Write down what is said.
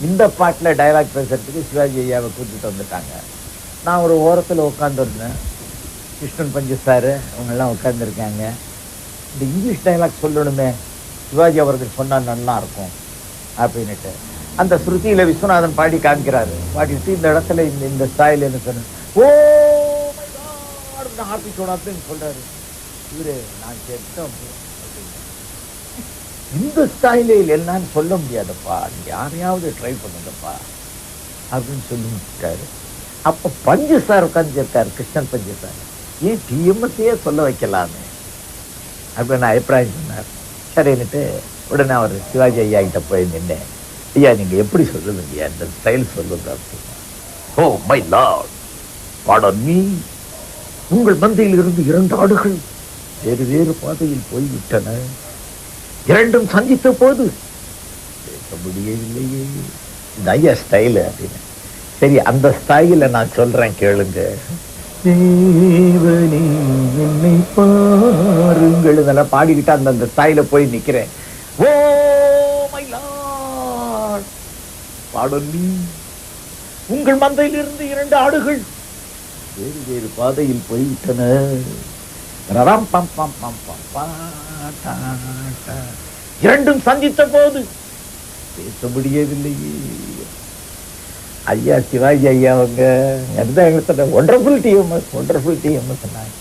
இந்த பாட்டில் டைலாக் பேசுறதுக்கு சிவாஜி ஐயாவை கூட்டிட்டு வந்துட்டாங்க. நான் ஒரு ஓரத்தில் உட்காந்துருந்தேன். கிருஷ்ணன் பஞ்சு சார் அவங்கெல்லாம் உட்காந்துருக்காங்க. இந்த இங்கிலீஷ் டைலாக் சொல்லணுமே, சிவாஜி அவர்கள் சொன்னால் நல்லா இருக்கும் அப்படின்னுட்டு அந்த ஸ்ருதியில விஸ்வநாதன் பாடி காமிக்கிறாரு. பாடிட்டு இந்த இடத்துல இந்த ஸ்டைல் என்ன சொன்ன, ஓ ஆரம்பிச்சோம் அப்படின்னு சொல்றாரு. இவரு நான் கேட்டேன், இந்த ஸ்டைலில் என்னன்னு சொல்ல முடியாதப்பா, யாரையாவது ட்ரை பண்ணுங்கப்பா அப்படின்னு சொல்லிட்டாரு. அப்ப பஞ்சு சார் உட்காந்துருக்காரு, கிருஷ்ணன் பஞ்சு சார், ஏன் டிஎம்எஸ்ஸையே சொல்ல வைக்கலாமே அப்படின்னு அபிப்பிராயம் சொன்னார். சரின்னுட்டு உடனே அவர் சிவாஜி ஐயா கிட்ட போய் நின்னேன். ஐயா நீங்க எப்படி சொல்லுவீங்க, இந்த ஸ்டைல் சொல்லுங்க அப்படின்னா. ஓ மை லார்ட், பாடம் மீ, உங்கள் மந்தையில் இருந்து 2 ஆடுகள் வேறு வேறு பாதையில் போய்விட்டன. 2ம் சந்தித்த போது பேச முடியவில்லையே. இந்த ஐயா ஸ்டைலு அப்படின்னு. சரி, அந்த ஸ்டைல நான் சொல்றேன் கேளுங்க. தேவனே என்னை பாருங்கள் இதெல்லாம் பாடிக்கிட்டு அந்த ஸ்டைல போய் நிக்கிறேன். ஓ மை லார்ட், பாடம் நீ, உங்கள் மந்தையில் இருந்து 2 ஆடுகள் வேறு வேறு பாதையில் போய்விட்டன. 2ம் சந்தித்த போது பேச முடியவில்லையே. ஐயா சிவாஜி ஐயா அவங்க ஒண்டர்ஃபுல் டிஎம்எஸ் சொன்னாங்க.